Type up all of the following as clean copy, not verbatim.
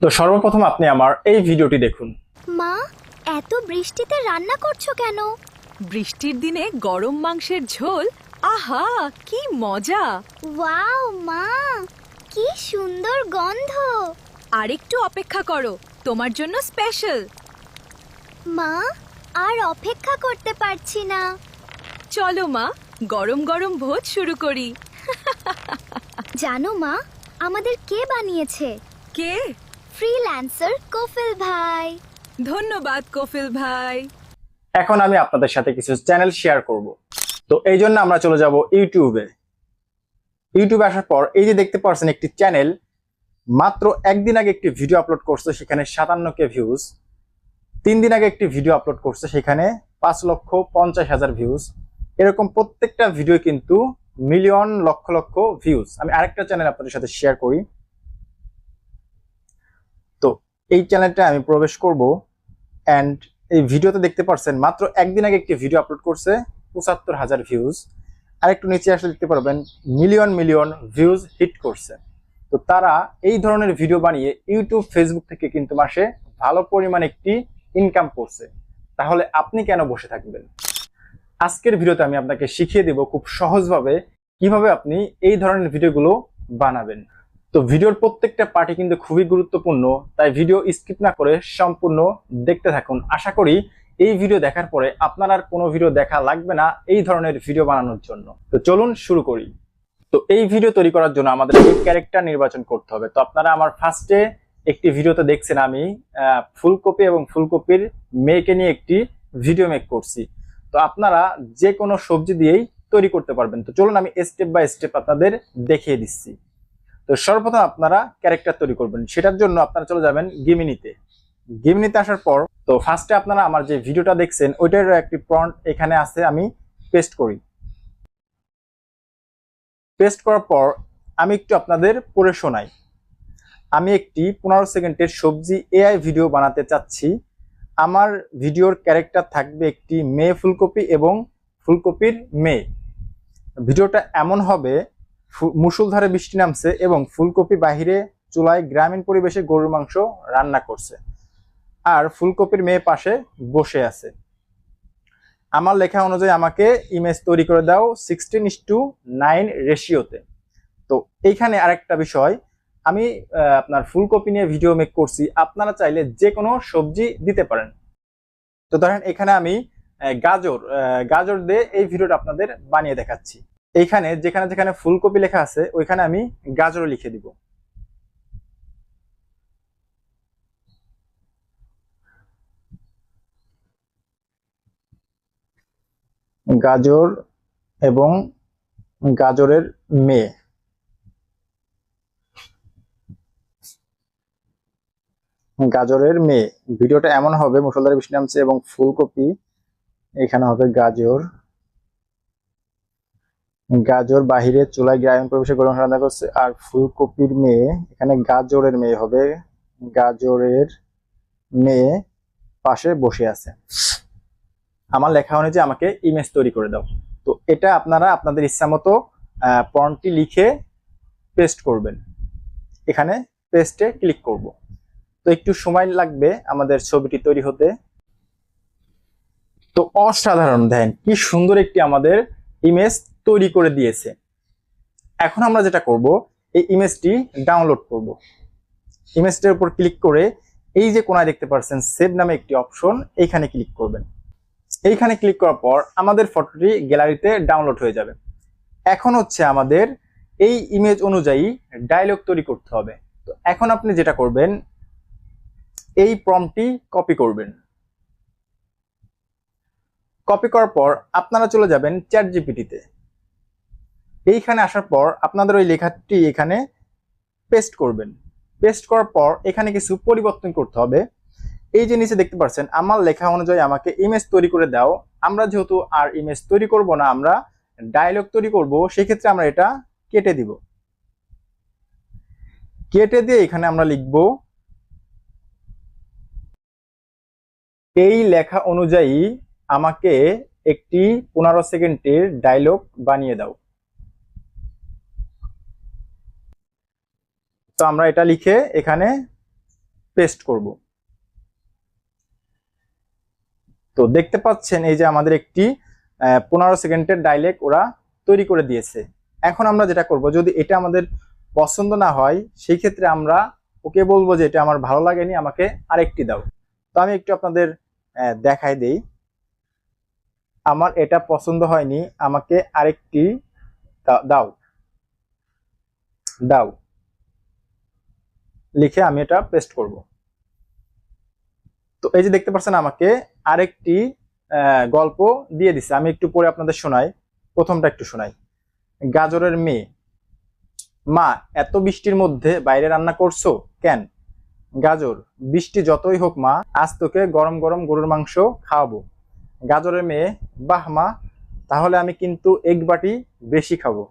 তো সর্বপ্রথম আপনি আমার এই ভিডিওটি দেখুন। মা, এত বৃষ্টিতে রান্না করছো কেন? বৃষ্টির দিনে গরম মাংসের ঝোল, আহা কি মজা। ওয়াও মা, কি সুন্দর গন্ধ। আরেকটু অপেক্ষা করো, তোমার জন্য স্পেশাল। মা, আর অপেক্ষা করতে পারছি না। চলো মা, গরম গরম ভোজ শুরু করি। জানো মা, আমাদের কে বানিয়েছে? কে? ফ্রিল্যান্সার কফিল ভাই। ধন্যবাদ কফিল ভাই। এখন আমি আপনাদের সাথে কিছু চ্যানেল শেয়ার করব। তো এই জন্য আমরা চলে যাব ইউটিউবে। ইউটিউবে আসার পর এই যে দেখতে পাচ্ছেন একটি চ্যানেল মাত্র একদিন আগে একটি ভিডিও আপলোড করছে, সেখানে 57K ভিউজ। 3 দিন আগে একটি ভিডিও আপলোড করছে, সেখানে 5,50,000 ভিউজ। এরকম প্রত্যেকটা ভিডিও কিন্তু মিলিয়ন লক্ষ লক্ষ ভিউজ। আমি আরেকটা চ্যানেল আপনাদের সাথে শেয়ার করি। তো এই চ্যানেলটা আমি প্রবেশ করব অ্যান্ড এই ভিডিওতে দেখতে পাচ্ছেন মাত্র একদিন আগে একটি ভিডিও আপলোড করছে, 75,000 ভিউজ। আর একটু নিচে আসলে দেখতে পারবেন মিলিয়ন মিলিয়ন ভিউজ হিট করছে। তো তারা এই ধরনের ভিডিও বানিয়ে ইউটিউব ফেসবুক থেকে কিন্তু মাসে ভালো পরিমাণ একটি ইনকাম করছে। তাহলে আপনি কেন বসে থাকবেন? আজকের ভিডিওতে আমি আপনাকে শিখিয়ে দেব খুব সহজভাবে কিভাবে আপনি এই ধরনের ভিডিওগুলো বানাবেন। তো ভিডিওর প্রত্যেকটা পার্টি কিন্তু খুবই গুরুত্বপূর্ণ, তাই ভিডিও স্কিপ না করে সম্পূর্ণ দেখতে থাকুন। আশা করি এই ভিডিও দেখার পরে আপনার আর কোনো ভিডিও দেখা লাগবে না এই ধরনের ভিডিও বানানোর জন্য। তো চলুন শুরু করি। তো এই ভিডিও তৈরি করার জন্য আমাদের এই ক্যারেক্টার নির্বাচন করতে হবে। তো আপনারা আমার ফার্স্টে একটি ভিডিওতে দেখছেন আমি ফুলকপি এবং ফুলকপির মেয়েকে নিয়ে একটি ভিডিও মেক করছি। তো আপনারা যে কোনো সবজি দিয়েই তৈরি করতে পারবেন। তো চলুন আমি স্টেপ বাই স্টেপ আপনাদের দেখিয়ে দিচ্ছি। তো সর্বপ্রথম আপনারা ক্যারেক্টার তৈরি করবেন, সেটার জন্য আপনারা চলে যাবেন গেমিনিতে। গেমিনিতে আসার পর তো ফার্স্টে আপনারা আমার যে ভিডিওটা দেখছেন ওইটার একটি প্রম্পট এখানে আছে, আমি পেস্ট করি। পেস্ট করার পর আমি একটু আপনাদের পড়ে শোনাই। আমি একটি 15 সেকেন্ডের সবজি এআই ভিডিও বানাতে চাচ্ছি। আমার ভিডিওর ক্যারেক্টার থাকবে একটি মেয়ে ফুলকপি এবং ফুলকপির মেয়ে। ভিডিওটা এমন হবে, মুষলধারে বৃষ্টি নামছে এবং ফুলকপি বাহিরে চুলায় গ্রামীণ পরিবেশে গরুর মাংস রান্না করছে, আর ফুলকপির মেয়ে পাশে বসে আছে। আমার লেখা অনুযায়ী আমাকে ইমেজ তৈরি করে দাও 16:9 রেশিওতে। তো এইখানে আরেকটা বিষয়, আমি আপনার ফুলকপি নিয়ে ভিডিও মেক করছি, আপনারা চাইলে যে কোনো সবজি দিতে পারেন। তো ধরেন এখানে আমি গাজর দিয়ে এই ভিডিওটা আপনাদের বানিয়ে দেখাচ্ছি। এইখানে যেখানে যেখানে ফুলকপি লেখা আছে ওইখানে আমি গাজর লিখে দিব। গাজর এবং গাজরের মেয়ে। গাজরের মেয়ে ভিডিওটা এমন হবে, মুষলধারে বৃষ্টি নামছে এবং ফুলকপি এখানে হবে গাজর। গাজর বাহিরে চুলায় গ্রামীণ পরিবেশে গরম রান্না করছে, আর ফুলকপির মেয়ে এখানে গাজরের মেয়ে হবে। গাজরের মেয়ে পাশে বসে আছে। আমার লেখা অনুযায়ী আমাকে ইমেজ তৈরি করে দাও। তো এটা আপনারা আপনাদের ইচ্ছা মতো প্রম্পটটি লিখে পেস্ট করবেন। এখানে পেস্টে ক্লিক করব। তো একটু সময় লাগবে আমাদের ছবিটি তৈরি হতে। তো অসাধারণ, দেখেন কি সুন্দর একটি আমাদের ইমেজ তৈরি করে দিয়েছে। এখন আমরা যেটা করব, এই ইমেজটি ডাউনলোড করব। ইমেজটার উপর ক্লিক করে এই যে কোনায় দেখতে পাচ্ছেন সেভ নামে একটি অপশন, এইখানে ক্লিক করবেন। এইখানে ক্লিক করার পর আমাদের ফটোটি গ্যালারিতে ডাউনলোড হয়ে যাবে। এখন হচ্ছে আমাদের এই ইমেজ অনুযায়ী ডায়লগ তৈরি করতে হবে। তো এখন আপনি যেটা করবেন, এই প্রম্পটটি কপি করবেন। কপি করার পর আপনারা চলে যাবেন চ্যাট জিপিটিতে। এইখানে আসার পর আপনাদের ওই লেখাটি এখানে পেস্ট করবেন। পেস্ট করার পর এখানে কিছু পরিবর্তন করতে হবে। এই যে নিচে দেখতে পাচ্ছেন আমার লেখা অনুযায়ী আমাকে ইমেজ তৈরি করে দাও। আমরা যেহেতু আর ইমেজ তৈরি করব না, আমরা ডায়লগ তৈরি করব, সেক্ষেত্রে আমরা এটা কেটে দিব। কেটে দিয়ে এখানে আমরা লিখব, এই লেখা অনুযায়ী আমাকে একটি 15 সেকেন্ডের ডায়লগ বানিয়ে দাও। তো আমরা এটা লিখে এখানে পেস্ট করব। তো দেখতে পাচ্ছেন এই যে আমাদের একটি 15 সেকেন্ডের ডায়লগ ওরা তৈরি করে দিয়েছে। এখন আমরা যেটা করব, যদি এটা আমাদের পছন্দ না হয় সেই ক্ষেত্রে আমরা ওকে বলবো যে এটা আমার ভালো লাগেনি, আমাকে আরেকটি দাও। তো আমি একটু আপনাদের দেখাই দেই। আমার এটা পছন্দ হয়নি, আমাকে আরেকটি দাও দাও লিখে আমি এটা পেস্ট করব। তো এই যে দেখতে পাচ্ছেন আমাকে আরেকটি গল্প দিয়ে দিছে। আমি একটু পরে আপনাদের শোনাই, প্রথমটা একটু শোনাই। গাজরের মেয়ে, মা এত বৃষ্টির মধ্যে বাইরে রান্না করছো কেন? গাজর, বৃষ্টি যতই হোক মা, আজ তোকে গরম গরম গরুর মাংস খাওয়াবো। গাজরের মেয়ে, বাহ মা, তাহলে আমি কিন্তু এক বাটি বেশি খাবো।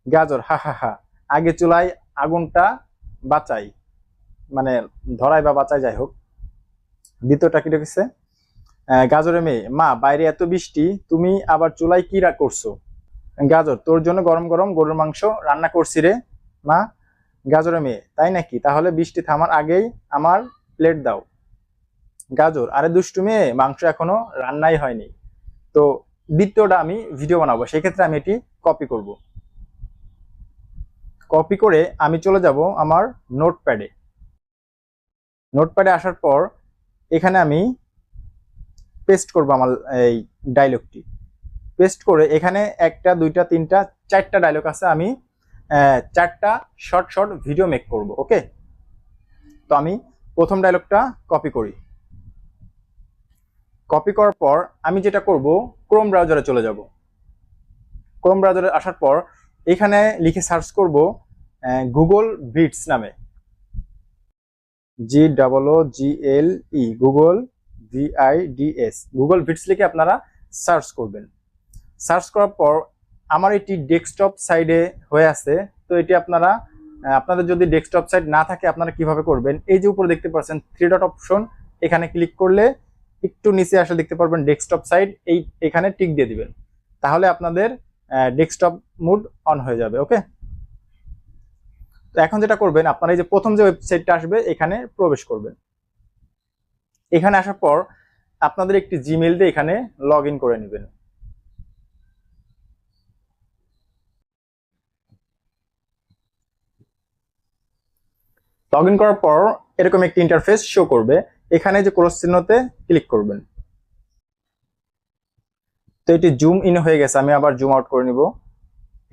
গাজর, হা হা হা, আগে চুলায় আগুনটা বাঁচাই, মানে ধরাই বা বাঁচাই, যাই হোক। দ্বিতীয়টা কি রেখেছে? গাজরের মেয়ে, মা বাইরে এত বৃষ্টি, তুমি আবার চুলায় কি করছো? গাজর, তোর জন্য গরম গরম গরুর মাংস রান্না করছি রে মা। গাজরের মেয়ে, তাই নাকি? তাহলে বৃষ্টি থামার আগেই আমার প্লেট দাও। গাজর, আরে দুষ্টু মেয়ে, মাংস এখনো রান্নাই হয়নি। তো দ্বিতীয়টা আমি ভিডিও বানাবো, সেক্ষেত্রে আমি এটি কপি করব। কপি করে আমি চলে যাব আমার নোটপ্যাডে। নোটপ্যাডে আসার পর এখানে আমি পেস্ট করব আমার এই ডায়লগটি। পেস্ট করে এখানে একটা, দুইটা, তিনটা, চারটা ডায়লগ আছে। আমি চারটা শর্ট শর্ট ভিডিও মেক করব। ওকে, তো আমি প্রথম ডায়লগটা কপি করি। কপি করার পর আমি যেটা করব, ক্রোম ব্রাউজারে চলে যাব। ক্রোম ব্রাউজারে আসার পর এখানে লিখে সার্চ করব গুগল ভিডস নামে, GOOGLE, গুগল VIDS, গুগল ভিডস লিখে আপনারা সার্চ করবেন। সার্চ করার পর আমার এটি ডেস্কটপ সাইডে হয়ে আছে। তো এটি আপনারা আপনাদের যদি ডেস্কটপ সাইড না থাকে আপনারা কিভাবে করবেন, এই যে উপরে দেখতে পাচ্ছেন 3 ডট অপশন, এখানে ক্লিক করলে একটু নিচে আসলে দেখতে পারবেন ডেস্কটপ সাইড, এখানে টিক দিয়ে দিবেন, তাহলে আপনাদের ডেস্কটপ মোড অন হয়ে যাবে। ওকে, তো এখন যেটা করবেন, আপনারা এই যে প্রথম যে ওয়েবসাইটটা আসবে এখানে প্রবেশ করবেন। এখানে আসার পর আপনাদের একটি জিমেইল দিয়ে এখানে লগ ইন করে নেবেন। লগ ইন করার পর এরকম একটি ইন্টারফেস শো করবে। এখানে যে ক্রস চিহ্নতে ক্লিক করবেন। তো এটি জুম ইন হয়ে গেছে, আমি আবার জুম আউট করে নিব।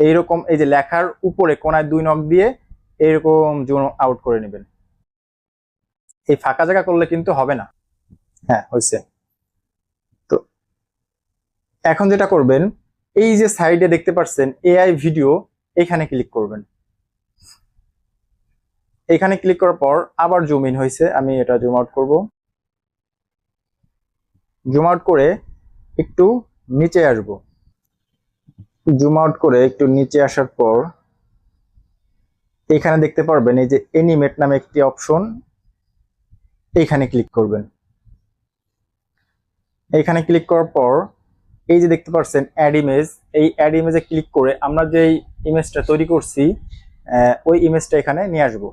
এইরকম এই যে লেখার উপরে কোনায় 2 নক দিয়ে এইরকম জুম আউট করে নেবেন। এই ফাঁকা জায়গা করলে কিন্তু হবে না। হ্যাঁ, হয়েছে। তো এখন যেটা করবেন, এই যে সাইডে দেখতে পাচ্ছেন AI ভিডিও, এখানে ক্লিক করবেন। এখানে ক্লিক করার পর আবার জুম ইন হয়েছে, আমি এটা জুম আউট করব। জুম আউট করে একটু নিচে আসব। জুম আউট করে একটু নিচে আসার পর এখানে দেখতে পারবেন এই যে অ্যানিমেট নামে একটি অপশন, এইখানে ক্লিক করবেন। এইখানে ক্লিক করার পর এই যে দেখতে পাচ্ছেন অ্যাড ইমেজ, এই অ্যাড ইমেজে ক্লিক করে আমরা যে ইমেজটা তৈরি করছি ওই ইমেজটা এখানে নিয়ে আসব।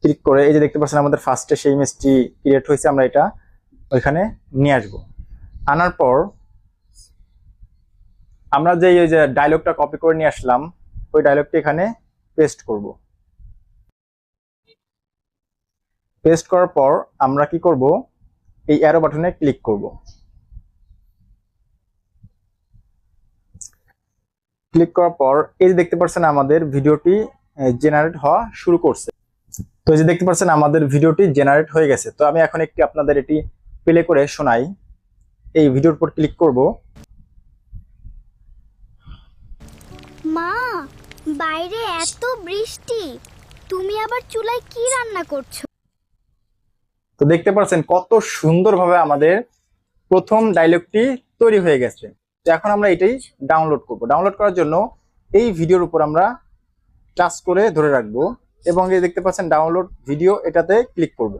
ক্লিক করে এই যে দেখতে পাচ্ছেন আমাদের ফার্স্টে সেই ইমেজটি ক্রিয়েট হয়েছে, আমরা এটা ওইখানে নিয়ে আসব। আনার পর আমরা যে ওই যে ডায়লগটা কপি করে নিয়ে আসলাম, ওই ডায়লগটা এখানে পেস্ট করব। পেস্ট করার পর আমরা কি করব, এই অ্যারো বাটনে ক্লিক করব। ক্লিক করার পর এই যে দেখতে পাচ্ছেন আমাদের ভিডিওটি জেনারেট হওয়া শুরু করছে। তো এই যে দেখতে পাচ্ছেন আমাদের ভিডিওটি জেনারেট হয়ে গেছে। তো আমি এখন একটি আপনাদের এটি প্লে করে শোনাই। এই ভিডিওর উপর ক্লিক করব। মা বাইরে এত বৃষ্টি, তুমি আবার চুলায় কি রান্না করছো? তো দেখতে পাচ্ছেন কত সুন্দরভাবে আমাদের প্রথম ডায়লগটি তৈরি হয়ে গেছে। তো এখন আমরা এটাই ডাউনলোড করব। ডাউনলোড করার জন্য এই ভিডিওর উপর আমরা টাচ করে ধরে রাখবো এবং এই দেখতে পাচ্ছেন ডাউনলোড ভিডিও, এটাতে ক্লিক করব।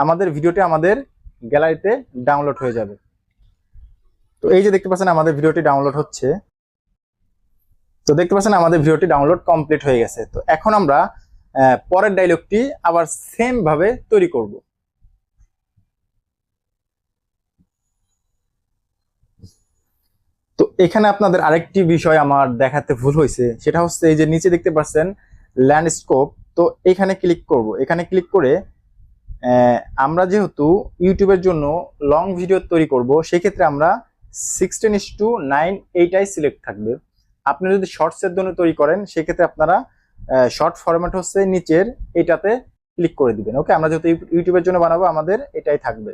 আমাদের ভিডিওটি আমাদের গ্যালারিতে ডাউনলোড হয়ে যাবে। তো এই যে দেখতে পাচ্ছেন আমাদের ভিডিওটি ডাউনলোড হচ্ছে। তো দেখতে পাচ্ছেন আমাদের ভিডিওটি ডাউনলোড কমপ্লিট হয়ে গেছে। তো এখন আমরা পরের ডায়লগটি আবার সেম ভাবে তৈরি করব। তো এখানে আপনাদের আরেকটি বিষয় আমার দেখাতে ভুল হয়েছে, সেটা হচ্ছে এই যে নিচে দেখতে পাচ্ছেন ল্যান্ডস্কেপ। তো এখানে ক্লিক করব। এখানে ক্লিক করে আমরা যেহেতু ইউটিউবের জন্য লং ভিডিও তৈরি করব, সেক্ষেত্রে আমরা 16:9 এইটাই সিলেক্ট থাকবে। আপনি যদি শর্টসের জন্য তৈরি করেন সেক্ষেত্রে আপনারা শর্ট ফরম্যাট হচ্ছে নিচের এটাতে ক্লিক করে দিবেন। ওকে, আমরা যেহেতু ইউটিউবের জন্য বানাবো আমাদের এটাই থাকবে।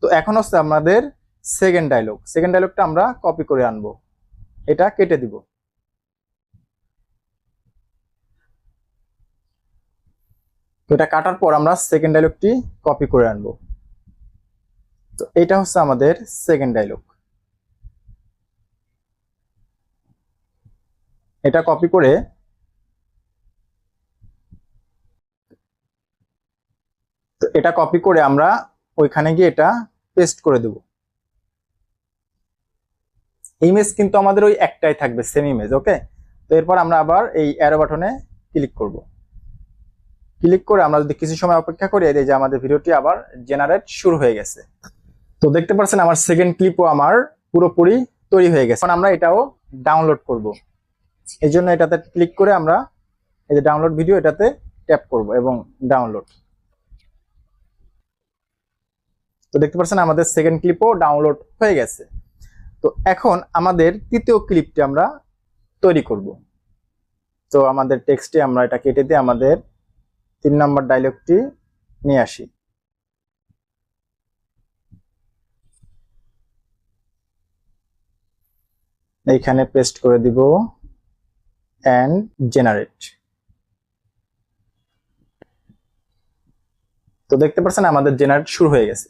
তো এখন হচ্ছে আমাদের সেকেন্ড ডায়লগটা আমরা কপি করে আনবো, এটা কেটে দিব। তো এটা কাটার পর আমরা সেকেন্ড ডায়লগটি কপি করে আনবো। তো এটা হচ্ছে আমাদের সেকেন্ড ডায়লগ। এটা কপি করে আমরা ওইখানে গিয়ে এটা পেস্ট করে দেব। ইমেজ কিন্তু আমাদের ওই একটাই থাকবে, সেম ইমেজ। ওকে, তো এরপর আমরা আবার এই অ্যারো বাটনে ক্লিক করব। ক্লিক করে আমরা যদি কিছু সময় অপেক্ষা করি, এই যে আমাদের ভিডিওটি আবার জেনারেট শুরু হয়ে গেছে। তো দেখতে পাচ্ছেন আমার সেকেন্ড ক্লিপও আমার পুরোপুরি তৈরি হয়ে গেছে। এখন আমরা এটাও ডাউনলোড করব। এই জন্য এটাতে ক্লিক করে আমরা এই যে ডাউনলোড ভিডিও, এটাতে ট্যাপ করব এবং ডাউনলোড। তো দেখতে পাচ্ছেন আমাদের সেকেন্ড ক্লিপও ডাউনলোড হয়ে গেছে। তো এখন আমাদের তৃতীয় ক্লিপটি আমরা তৈরি করব। তো আমাদের টেক্সটে আমরা এটা কেটে দিয়ে আমাদের 3 নম্বর ডায়লগটি নিয়ে আসি। এইখানে পেস্ট করে দিব এন্ড জেনারেট। তো দেখতে পাচ্ছেন আমাদের জেনারেট শুরু হয়ে গেছে।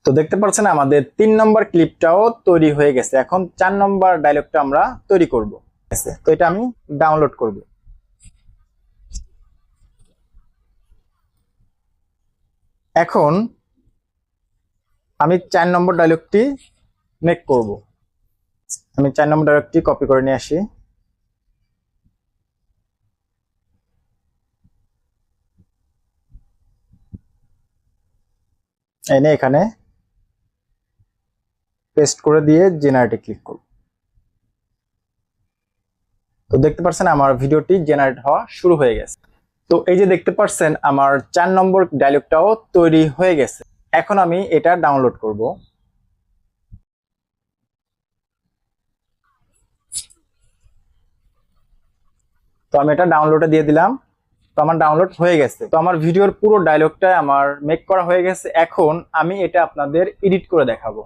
তো দেখতে পাচ্ছেন আমাদের 3 নম্বর ক্লিপটাও তৈরি হয়ে গেছে। এখন 4 নম্বর ডায়লগটা আমরা তৈরি করব। তো এটা আমি ডাউনলোড করব। এখন আমি 4 নম্বর ডায়লগটি মেক করব। আমি 4 নম্বর ডায়লগটি কপি করে নিয়ে আসি। এনে এখানে পেস্ট করে দিয়ে জেনারেটে ক্লিক করব। তো দেখতে পাচ্ছেন আমার ভিডিওটি জেনারেট হওয়া শুরু হয়ে গেছে। তো এই যে দেখতে পাচ্ছেন আমার 4 নম্বর ডায়লগটাও তৈরি হয়ে গেছে। এখন আমি এটা ডাউনলোড করব। তো আমি এটা ডাউনলোডে দিয়ে দিলাম। তো আমার ডাউনলোড হয়ে গেছে। তো আমার ভিডিওর পুরো ডায়লগটা আমার মেক করা হয়ে গেছে। এখন আমি এটা আপনাদের এডিট করে দেখাবো।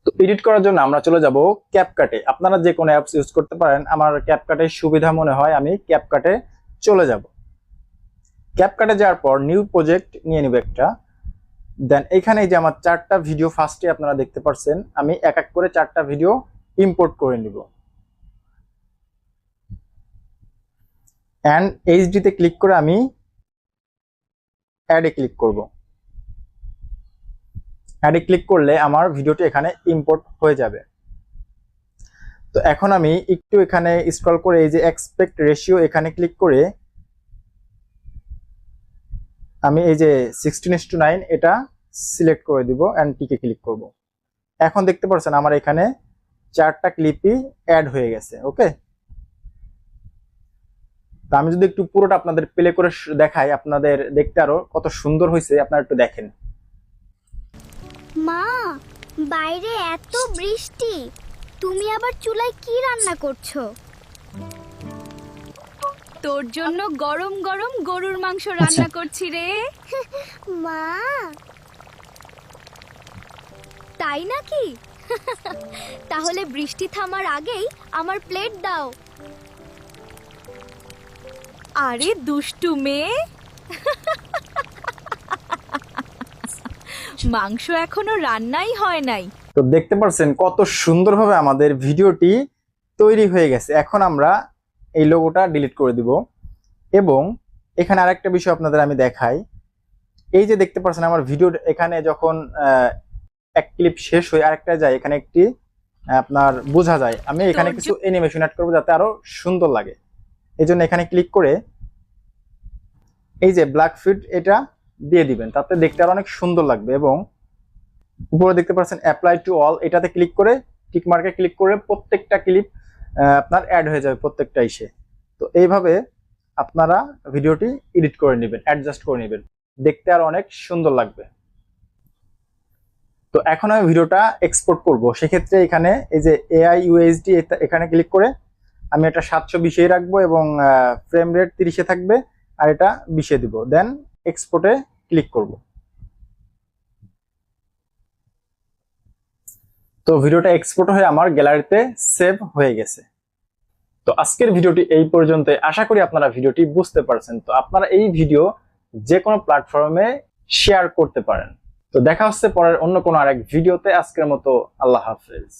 তো এডিট করার জন্য আমরা চলে যাব ক্যাপকাটে। আপনারা যে কোনো অ্যাপস ইউজ করতে পারেন, আমার ক্যাপকাটে সুবিধা মনে হয়, আমি ক্যাপকাটে চলে যাব। ক্যাপকাটে যাওয়ার পর নিউ প্রজেক্ট নিয়ে নিব একটা। দেন এখানে যে আমার 4টা ভিডিও ফার্স্টে আপনারা দেখতে পাচ্ছেন, আমি এক এক করে 4টা ভিডিও ইম্পোর্ট করে নিব। এন্ড এইচডি তে ক্লিক করে আমি অ্যাডে ক্লিক করব। অ্যাডে ক্লিক করলে আমার ভিডিওটি এখানে ইম্পোর্ট হয়ে যাবে। তো এখন আমি একটু এখানে স্ক্রল করে এই যে এক্সপেক্ট রেশিও এখানে ক্লিক করে আমি এই যে 16:9 এটা সিলেক্ট করে দিব এন্ড টিকে ক্লিক করব। এখন দেখতে পাচ্ছেন আমার এখানে 4টা ক্লিপই অ্যাড হয়ে গেছে। ওকে, তো আমি যদি একটু পুরোটা আপনাদের প্লে করে দেখাই, আপনাদের দেখতে আরো কত সুন্দর হয়েছে, আপনারা একটু দেখেন। মা, বাইরে এত বৃষ্টি, তুমি আবার চুলায় কি রান্না করছো? তোর জন্য গরম গরম গরুর মাংস রান্না করছি রে। মা, তাই নাকি? তাহলে বৃষ্টি থামার আগেই আমার প্লেট দাও। আরে দুষ্টু মেয়ে, মাংস এখনো রান্নাই হয় নাই। তো দেখতে পাচ্ছেন কত সুন্দরভাবে আমাদের ভিডিওটি তৈরি হয়ে গেছে। এখন আমরা এই লোগোটা ডিলিট করে দিব। এবং এখানে আরেকটা বিষয় আপনাদের আমি দেখাই। এই যে দেখতে পাচ্ছেন আমার ভিডিও এখানে যখন এক ক্লিপ শেষ হয়ে আরেকটা যায়, এখানে একটি আপনার বোঝা যায়। আমি এখানে কিছু অ্যানিমেশন অ্যাড করবো যাতে আরো সুন্দর লাগে। এই জন্য এখানে ক্লিক করে এই যে ব্ল্যাক ফিট এটা দিয়ে দিবেন, তাতে দেখতে আরো অনেক সুন্দর লাগবে। এবং উপরে দেখতে পাচ্ছেন অ্যাপ্লাই টু অল, এটাতে ক্লিক করে টিক মার্কে ক্লিক করে প্রত্যেকটা ক্লিপ আপনার অ্যাড হয়ে যাবে প্রত্যেকটা ইসে। তো এইভাবে আপনারা ভিডিওটি এডিট করে নেবেন, অ্যাডজাস্ট করে নেবেন, দেখতে আর অনেক সুন্দর লাগবে। তো এখন আমি ভিডিওটা এক্সপোর্ট করব, সেক্ষেত্রে এখানে এই যে এআই ইউএসডি এখানে ক্লিক করে আমি এটা 720 রাখবো এবং ফ্রেম রেট 30-এ থাকবে, আর এটা 20-এ দিব। দেন এক্সপোর্টে ক্লিক করব। তো ভিডিওটা এক্সপোর্ট হয়ে আমার গ্যালারিতে সেভ হয়ে গেছে। তো আজকের ভিডিওটি এই পর্যন্ত, আশা করি আপনারা ভিডিওটি বুঝতে পারছেন। তো আপনারা এই ভিডিও যে কোনো প্ল্যাটফর্মে শেয়ার করতে পারেন। তো দেখা হচ্ছে পরের অন্য কোনো আরেক ভিডিওতে। আজকের মতো আল্লাহ হাফেজ।